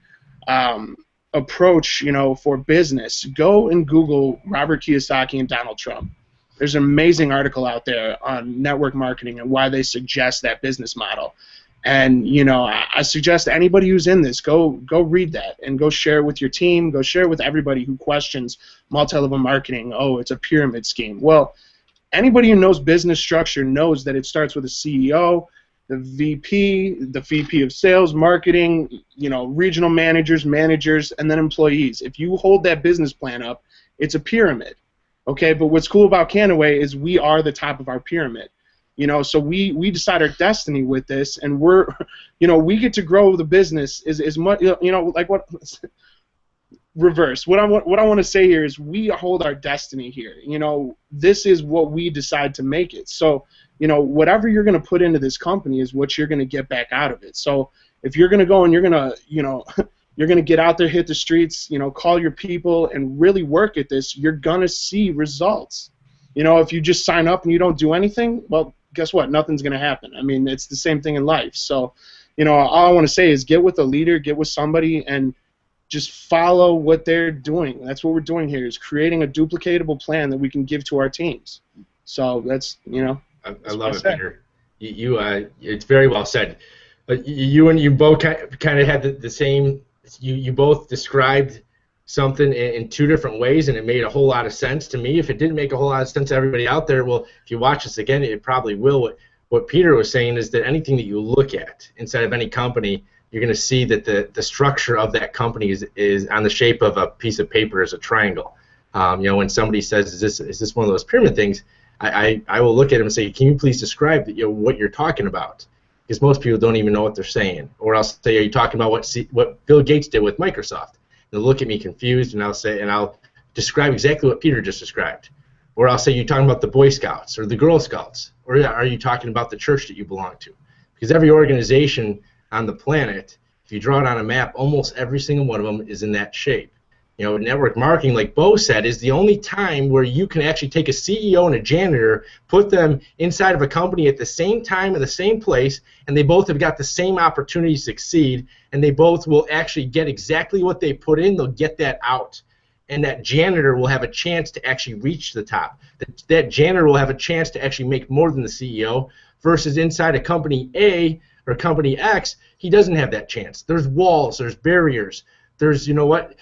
approach, you know, for business, go and Google Robert Kiyosaki and Donald Trump. There's an amazing article out there on network marketing and why they suggest that business model. And, you know, I suggest anybody who's in this, go read that and go share it with your team. Go share it with everybody who questions multi-level marketing. Oh, it's a pyramid scheme. Well, anybody who knows business structure knows that it starts with a CEO, the VP of sales, marketing, you know, regional managers, and then employees. If you hold that business plan up, it's a pyramid. Okay, but what's cool about Canaway is we are the top of our pyramid. You know, so we decide our destiny with this, and we're, you know, we get to grow the business as much, you know, like what, reverse. What I want to say here is we hold our destiny here. You know, this is what we decide to make it. So, you know, whatever you're going to put into this company is what you're going to get back out of it. So if you're going to go and you're going to, you know, you're going to get out there, hit the streets, you know, call your people and really work at this, you're going to see results. You know, if you just sign up and you don't do anything, well, guess what? Nothing's going to happen. I mean, it's the same thing in life. So, you know, all I want to say is get with a leader, get with somebody, and just follow what they're doing. That's what we're doing here, is creating a duplicatable plan that we can give to our teams. So that's, you know. I love it, Peter. It's very well said. You both kind of had the same. You both described something in two different ways, and it made a whole lot of sense to me. If it didn't make a whole lot of sense to everybody out there, well, if you watch this again, it probably will. What Peter was saying is that anything that you look at inside of any company, you're going to see that the structure of that company is on the shape of a piece of paper as a triangle. You know, when somebody says, is this one of those pyramid things, I will look at them and say, can you please describe what you're talking about? Because most people don't even know what they're saying. Or I'll say, are you talking about what Bill Gates did with Microsoft? They'll look at me confused, and I'll describe exactly what Peter just described. Or I'll say, you're talking about the Boy Scouts or the Girl Scouts, or are you talking about the church that you belong to? Because every organization on the planet, if you draw it on a map, almost every single one of them is in that shape. You know, network marketing, like Bo said, is the only time where you can actually take a CEO and a janitor, put them inside of a company at the same time in the same place, and they both have got the same opportunity to succeed, and they both will actually get exactly what they put in. They'll get that out, and that janitor will have a chance to actually reach the top. That janitor will have a chance to actually make more than the CEO, versus inside a company A or company X, he doesn't have that chance. There's walls, there's barriers, there's, you know what,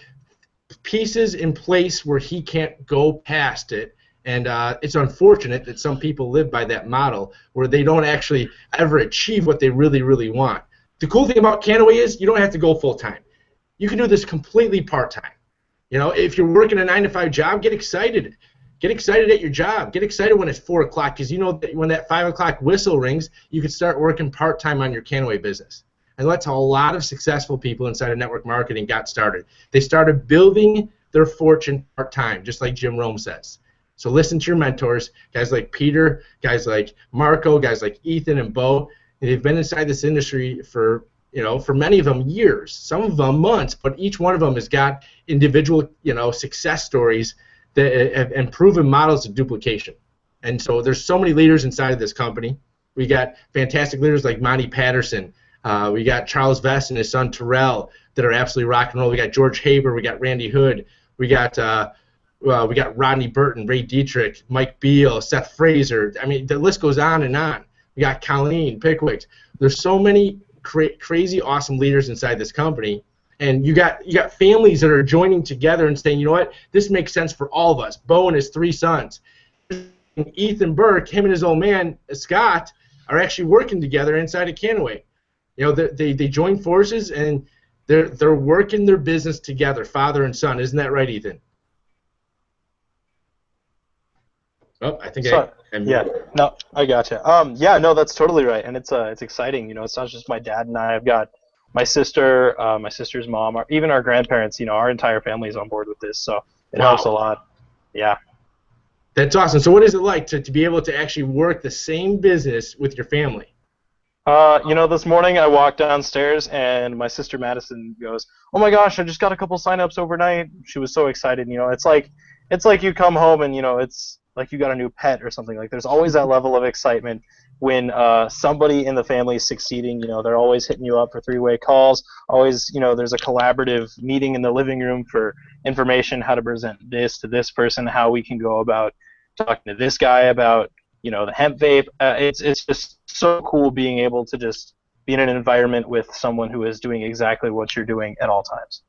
pieces in place where he can't go past it, and it's unfortunate that some people live by that model where they don't actually ever achieve what they really, really want. The cool thing about Canaway is you don't have to go full-time. You can do this completely part-time. You know, if you're working a 9-to-5 job, get excited. Get excited at your job. Get excited when it's 4 o'clock, because you know that when that 5 o'clock whistle rings, you can start working part-time on your Canaway business. And that's how a lot of successful people inside of network marketing got started. They started building their fortune part-time, just like Jim Rome says. So listen to your mentors, guys like Peter, guys like Marco, guys like Ethan and Bo. They've been inside this industry for, you know, for many of them years, some of them months, but each one of them has got individual, you know, success stories that have, and proven models of duplication. And so there's so many leaders inside of this company. We got fantastic leaders like Monty Patterson. We got Charles Vest and his son Terrell that are absolutely rock and roll. We got George Haber. We got Randy Hood. We got Rodney Burton, Ray Dietrich, Mike Beal, Seth Fraser. I mean, the list goes on and on. We got Colleen Pickwick. There's so many crazy, awesome leaders inside this company, and you got families that are joining together and saying, you know what, this makes sense for all of us. Bo and his 3 sons, Ethan Burke, him and his old man Scott, are actually working together inside of Canaway. You know, they join forces and they're working their business together, father and son. Isn't that right, Ethan? Oh, I think yeah. No, I gotcha. Yeah, no, that's totally right, and it's exciting. You know, it's not just my dad and I. I've got my sister, my sister's mom, even our grandparents. You know, our entire family is on board with this, so it helps a lot. Yeah. That's awesome. So what is it like to be able to actually work the same business with your family? This morning I walked downstairs and my sister Madison goes, "Oh my gosh, I just got a couple signups overnight." She was so excited. It's like you come home and it's like you got a new pet or something. Like there's always that level of excitement when somebody in the family is succeeding. They're always hitting you up for three-way calls. Always, there's a collaborative meeting in the living room for information, how to present this to this person, how we can go about talking to this guy about the hemp vape. It's just so cool being able to just be in an environment with someone who is doing exactly what you're doing at all times.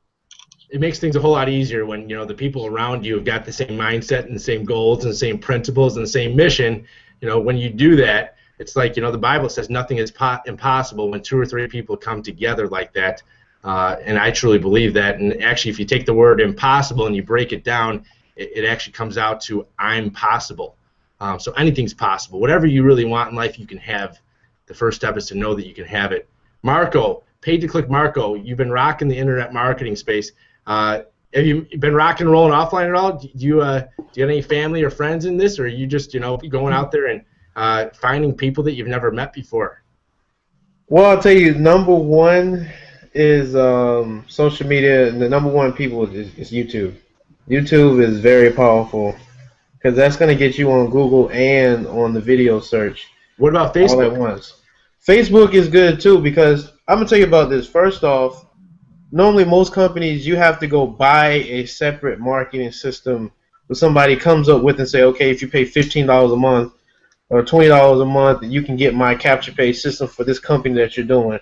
It makes things a whole lot easier when the people around you have got the same mindset and the same goals and the same principles and the same mission. When you do that, it's like the Bible says nothing is impossible when two or three people come together like that. And I truly believe that. And actually, if you take the word impossible and you break it down, it actually comes out to I'm possible. So anything's possible. Whatever you really want in life, you can have. The first step is to know that you can have it. Marco, paid to click Marco, you've been rocking the internet marketing space. Have you been rocking and rolling offline at all? Do you have any family or friends in this, or are you just going out there and finding people that you've never met before? Well, I'll tell you, number one is social media, and the number one people is YouTube. YouTube is very powerful because that's going to get you on Google and on the video search. What about Facebook? All at once. Facebook is good too because I'm going to tell you about this. First off, normally most companies you have to go buy a separate marketing system that somebody comes up with and say, okay, if you pay $15 a month or $20 a month, you can get my capture page system for this company that you're doing.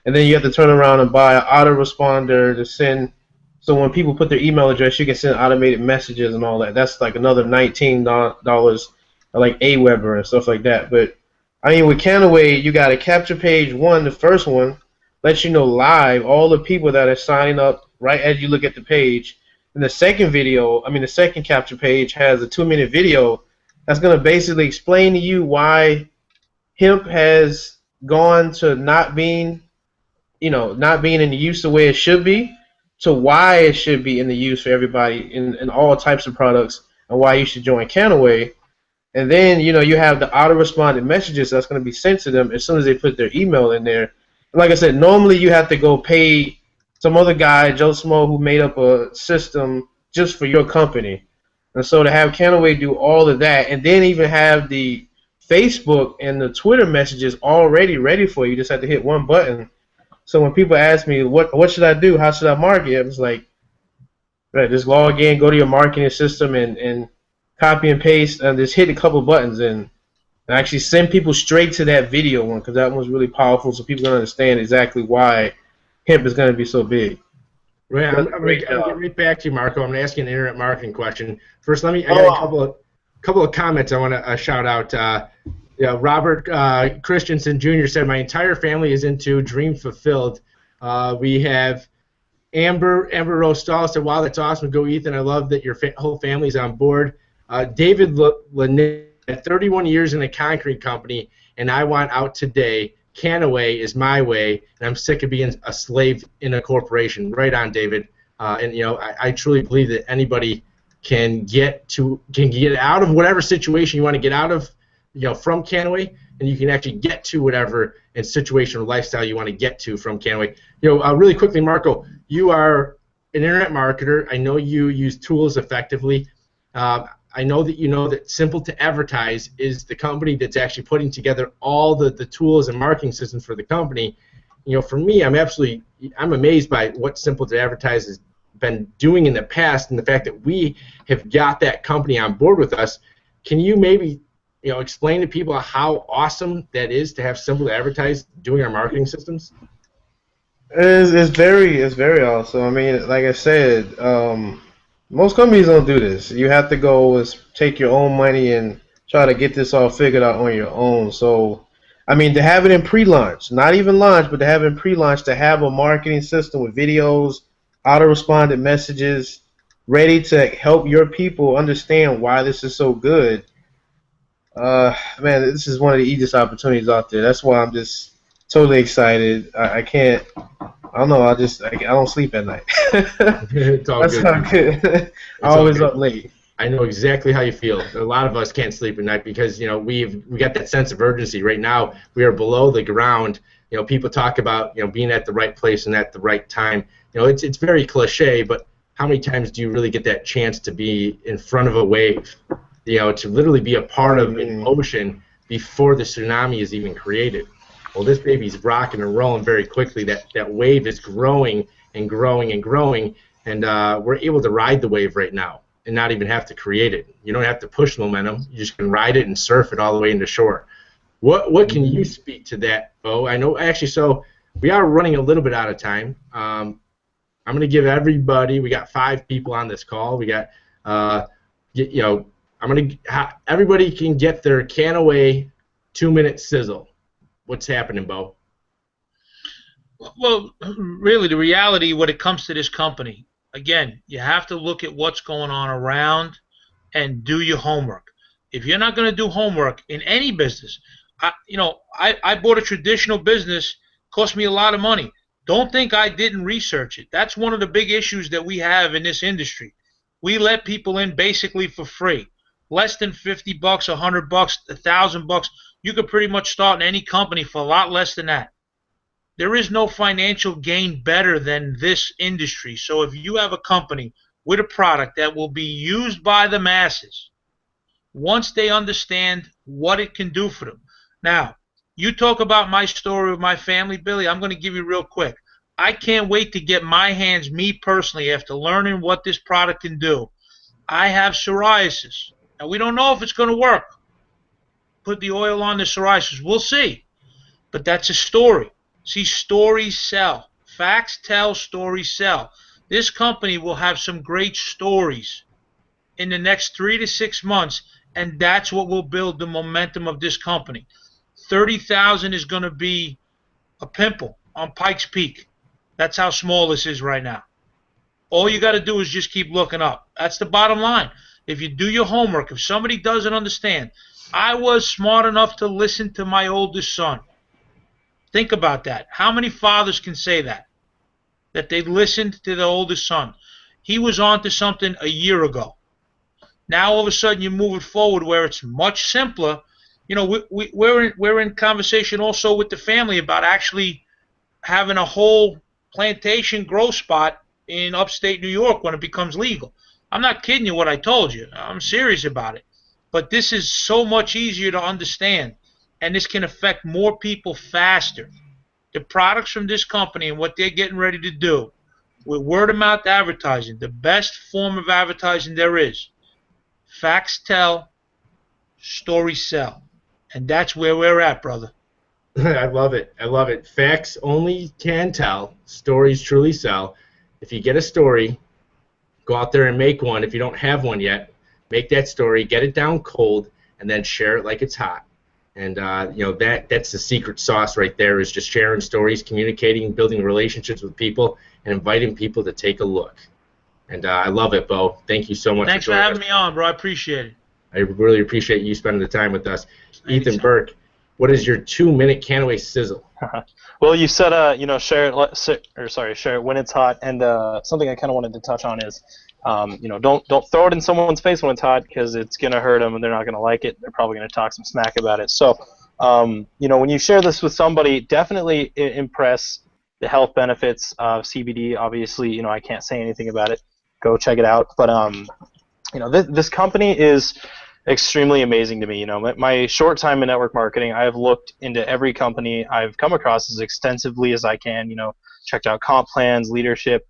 And then you have to turn around and buy an autoresponder to send. So when people put their email address, you can send automated messages and all that. That's like another $19 like Aweber and stuff like that. But I mean, with Canaway, you got a capture page one, the first one, lets you know live all the people that are signing up right as you look at the page. And the second the second capture page has a 2-minute video that's going to basically explain to you why hemp has gone to not being in the use the way it should be, to why it should be in the use for everybody in all types of products, and why you should join Canaway. And then you have the autoresponded messages that's going to be sent to them as soon as they put their email in there. And like I said, normally you have to go pay some other guy, Joe Smo, who made up a system just for your company. And so to have Canaway do all of that, and then even have the Facebook and the Twitter messages already ready for you, just have to hit one button. So when people ask me, what should I do? How should I market? I was like, right, just log in, go to your marketing system, and copy and paste, and just hit a couple buttons, and actually send people straight to that video one, because that one's really powerful, so people can understand exactly why hemp is going to be so big. Right, I'm going to get right back to you, Marco. I'm going to ask you an internet marketing question. First, I got a couple of comments I want to shout out. Robert Christensen Jr. said, my entire family is into Dream Fulfilled. We have Amber Rostal said, wow, that's awesome. Go, Ethan. I love that your whole family's on board. David Lynette, 31 years in a concrete company, and I want out today. Canaway is my way, and I'm sick of being a slave in a corporation. Right on, David. I truly believe that anybody can get out of whatever situation you want to get out of, from Canaway, and you can actually get to whatever situation or lifestyle you want to get to from Canaway. Really quickly, Marco, you are an internet marketer. I know you use tools effectively. I know that that Simple to Advertise is the company that's actually putting together all the tools and marketing systems for the company. For me, I'm amazed by what Simple to Advertise has been doing in the past, and the fact that we have got that company on board with us. Can you maybe explain to people how awesome that is to have Simple to Advertise doing our marketing systems? It's very awesome. I mean, like I said, most companies don't do this. You have to go take your own money and try to get this all figured out on your own. So, I mean, to have it in pre-launch, not even launch, but to have it in pre-launch, to have a marketing system with videos, auto-responded messages, ready to help your people understand why this is so good. Man, this is one of the easiest opportunities out there. That's why I'm just totally excited. I can't. I don't know. I don't sleep at night. It's all That's good. not good. I'm always up late. I know exactly how you feel. A lot of us can't sleep at night because we got that sense of urgency. Right now, we are below the ground. People talk about being at the right place and at the right time. It's very cliche, but how many times do you really get that chance to be in front of a wave? To literally be a part of an ocean before the tsunami is even created. Well, this baby's rocking and rolling very quickly. That wave is growing and growing and growing, and we're able to ride the wave right now and not even have to create it. You don't have to push momentum. You just can ride it and surf it all the way into shore. What can you speak to that, Bo? I know actually. So we are running a little bit out of time. I'm going to give everybody. We got 5 people on this call. We got everybody can get their can away 2-minute sizzle. What's happening, Bo? Well, really, the reality when it comes to this company, again, you have to look at what's going on around and do your homework. If you're not going to do homework in any business, I bought a traditional business, cost me a lot of money. Don't think I didn't research it. That's one of the big issues that we have in this industry. We let people in basically for free. Less than $50, $100, $1,000. You could pretty much start in any company for a lot less than that. There is no financial gain better than this industry. So if you have a company with a product that will be used by the masses, once they understand what it can do for them. Now, you talk about my story with my family, Billy. I'm going to give you real quick. I can't wait to get my hands, me personally, after learning what this product can do. I have psoriasis. Now, we don't know if it's going to work. Put the oil on the psoriasis. We'll see. But that's a story. See, stories sell. Facts tell, stories sell. This company will have some great stories in the next 3 to 6 months, and that's what will build the momentum of this company. 30,000 is going to be a pimple on Pikes Peak. That's how small this is right now. All you got to do is just keep looking up. That's the bottom line. If you do your homework, if somebody doesn't understand, I was smart enough to listen to my oldest son. Think about that. How many fathers can say that? That they listened to their oldest son. He was on to something a year ago. Now all of a sudden you move it forward where it's much simpler. We're in conversation also with the family about actually having a whole plantation grow spot in upstate New York when it becomes legal. I'm not kidding you what I told you. I'm serious about it. But this is so much easier to understand, and this can affect more people faster. The products from this company and what they're getting ready to do with word-of-mouth advertising, the best form of advertising there is. Facts tell, stories sell. And that's where we're at, brother. I love it. I love it. Facts only can tell. Stories truly sell. If you get a story, go out there and make one. If you don't have one yet, make that story, get it down cold, and then share it like it's hot. And that's the secret sauce right there, is just sharing stories, communicating, building relationships with people, and inviting people to take a look. And I love it, Bo. Thank you so much. Thanks for having me on, bro. I appreciate it. I really appreciate you spending the time with us. Ethan Burke, what is your 2-minute Canaway sizzle? Well, you said share it when it's hot, and something I kind of wanted to touch on is don't throw it in someone's face when it's hot, because it's gonna hurt them and they're not gonna like it. They're probably gonna talk some smack about it. So when you share this with somebody, definitely impress the health benefits of CBD. Obviously, I can't say anything about it. Go check it out. But this company is extremely amazing to me. My short time in network marketing, I have looked into every company I've come across as extensively as I can. Checked out comp plans, leadership,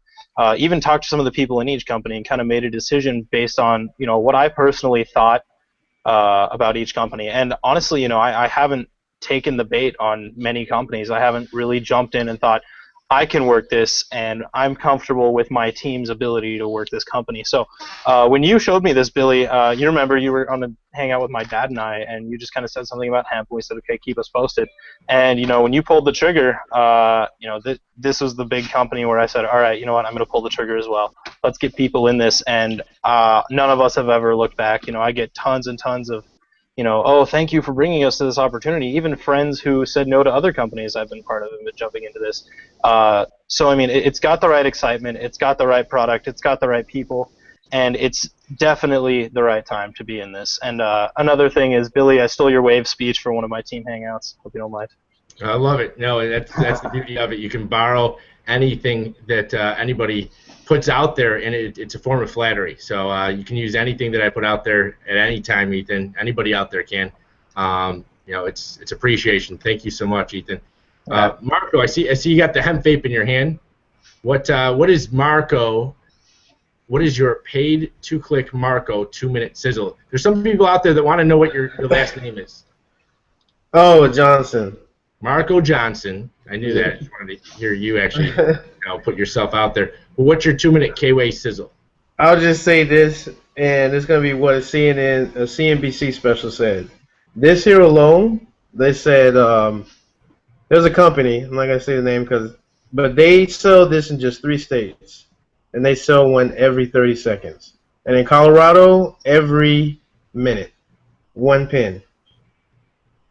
even talked to some of the people in each company, and kind of made a decision based on what I personally thought about each company. And honestly, I haven't taken the bait on many companies. I haven't really jumped in and thought, I can work this, and I'm comfortable with my team's ability to work this company. So when you showed me this, Billy, you remember you were on a hangout with my dad and I, and you just kind of said something about hemp, and we said, okay, keep us posted. And when you pulled the trigger, this was the big company where I said, all right, you know what, I'm going to pull the trigger as well. Let's get people in this, and none of us have ever looked back. I get tons and tons of oh, thank you for bringing us to this opportunity. Even friends who said no to other companies I've been part of have been jumping into this. So, I mean, it's got the right excitement. It's got the right product. It's got the right people. and it's definitely the right time to be in this. And another thing is, Billy, I stole your wave speech for one of my team hangouts. Hope you don't mind. I love it. No, that's the beauty of it. You can borrow anything that anybody puts out there, and it's a form of flattery. So you can use anything that I put out there at any time, Ethan. Anybody out there can. It's appreciation. Thank you so much, Ethan. Marco, I see you got the hemp vape in your hand. What is Marco? What is your paid 2-click Marco 2-minute sizzle? There's some people out there that want to know what your last name is. Oh, Johnson. Marco Johnson. I knew that. I just wanted to hear you actually put yourself out there. Well, what's your 2-minute K-Way sizzle? I'll just say this, and it's going to be what a CNBC special said. This here alone, they said there's a company, I'm not going to say the name, but they sell this in just 3 states, and they sell one every 30 seconds. And in Colorado, every minute, 1 pin.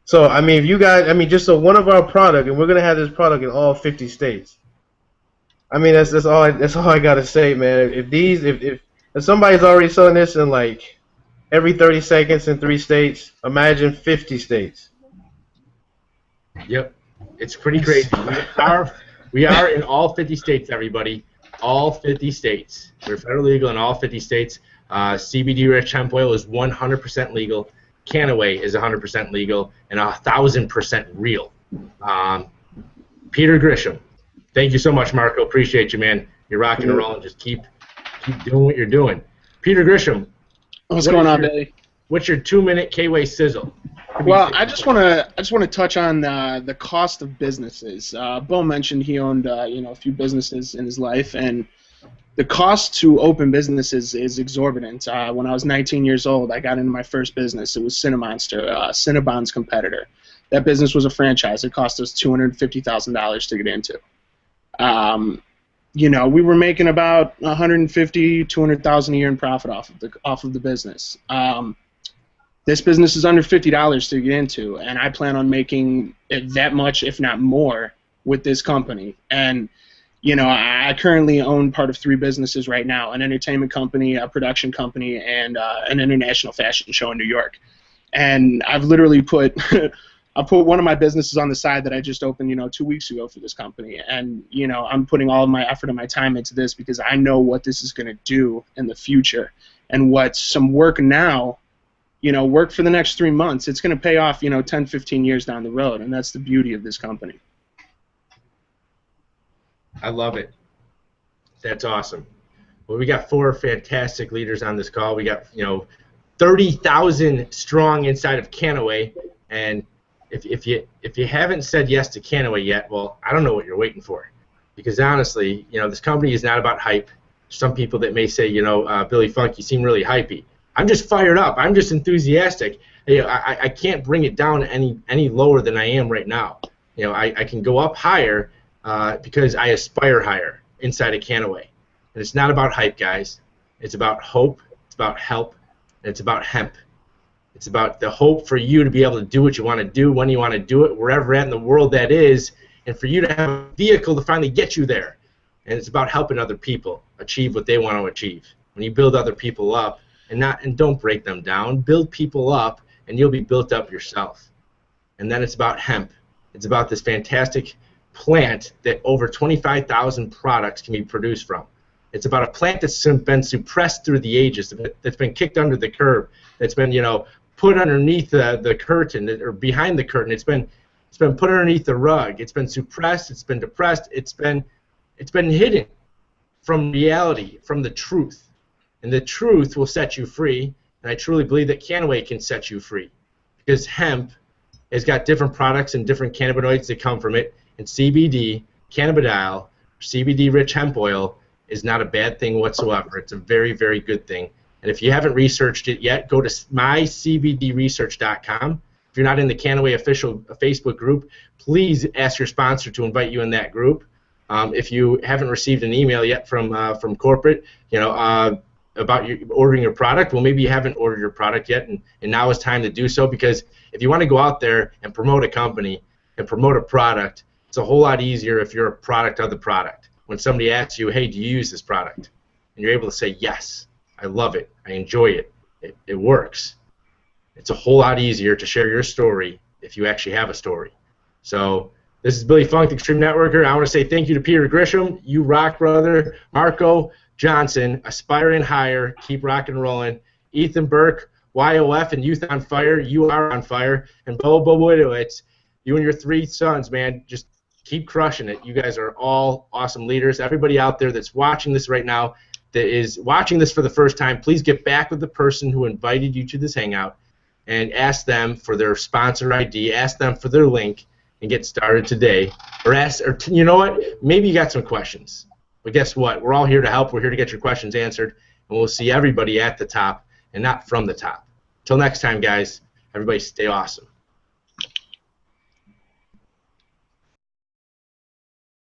So, I mean, if you guys, just one of our product, and we're going to have this product in all 50 states. I mean, that's all I got to say, man. If somebody's already selling this in, like, every 30 seconds in 3 states, imagine 50 states. Yep. It's pretty crazy. We are in all 50 states, everybody. All 50 states. We're federally legal in all 50 states. CBD rich hemp oil is 100% legal. Canaway is 100% legal and 1,000% real. Peter Grisham, thank you so much, Marco. Appreciate you, man. You're rocking and rolling. Just keep doing what you're doing. Peter Grisham, what's going on, Billy? What's your 2-minute K-Way sizzle? Well, I just want to touch on the cost of businesses. Bo mentioned he owned a few businesses in his life, and the cost to open businesses is exorbitant. When I was 19 years old, I got into my first business. It was Cinemonster, Cinnabon's competitor. That business was a franchise. It cost us $250,000 to get into. We were making about $150,000, $200,000 a year in profit off of the business. This business is under $50 to get into, and I plan on making it that much, if not more, with this company. And I currently own part of 3 businesses right now: an entertainment company, a production company, and an international fashion show in New York. And I've literally put one of my businesses on the side that I just opened, 2 weeks ago for this company. And I'm putting all of my effort and my time into this because I know what this is going to do in the future, and what some work now. Work for the next 3 months. It's going to pay off, 10, 15 years down the road, and that's the beauty of this company. I love it. That's awesome. Well, we got 4 fantastic leaders on this call. We got, 30,000 strong inside of Canaway, and if you haven't said yes to Canaway yet, well, I don't know what you're waiting for, because honestly, this company is not about hype. Some people that may say, Billy Funk, you seem really hypey. I'm just fired up. I'm just enthusiastic. I can't bring it down any lower than I am right now. I can go up higher because I aspire higher inside of Canaway. And it's not about hype, guys. It's about hope. It's about help. And it's about hemp. It's about the hope for you to be able to do what you want to do, when you want to do it, wherever at in the world that is, and for you to have a vehicle to finally get you there. And it's about helping other people achieve what they want to achieve. When you build other people up, and don't break them down. Build people up, and you'll be built up yourself. And then it's about hemp. It's about this fantastic plant that over 25,000 products can be produced from. It's about a plant that's been suppressed through the ages, that's been kicked under the curb, that's been put underneath the curtain or behind the curtain. It's been put underneath the rug. It's been suppressed. It's been depressed. It's been hidden from reality, from the truth. And the truth will set you free, and I truly believe that Canaway can set you free, because hemp has got different products and different cannabinoids that come from it, and CBD, cannabidiol, CBD-rich hemp oil is not a bad thing whatsoever. It's a very, very good thing. And if you haven't researched it yet, go to mycbdresearch.com. If you're not in the Canaway official Facebook group, please ask your sponsor to invite you in that group. If you haven't received an email yet from corporate, about ordering your product, well, maybe you haven't ordered your product yet, and now is time to do so, because if you want to go out there and promote a company and promote a product, it's a whole lot easier if you're a product of the product. When somebody asks you, hey, do you use this product? And you're able to say yes. I love it. I enjoy it. It works. It's a whole lot easier to share your story if you actually have a story. So this is Billy Funk, the Extreme Networker. I want to say thank you to Peter Grisham. You rock, brother. Marco Johnson, aspiring higher. Keep rocking and rolling. Ethan Burke, YOF and Youth on Fire. You are on fire. And Bo Bowidowitz, you and your 3 sons, man, just keep crushing it. You guys are all awesome leaders. Everybody out there that's watching this right now, that is watching this for the first time, please get back with the person who invited you to this hangout and ask them for their sponsor ID, ask them for their link, and get started today. Or you know what? Maybe you got some questions. But guess what? We're all here to help. We're here to get your questions answered, and we'll see everybody at the top and not from the top. Till next time, guys, everybody stay awesome.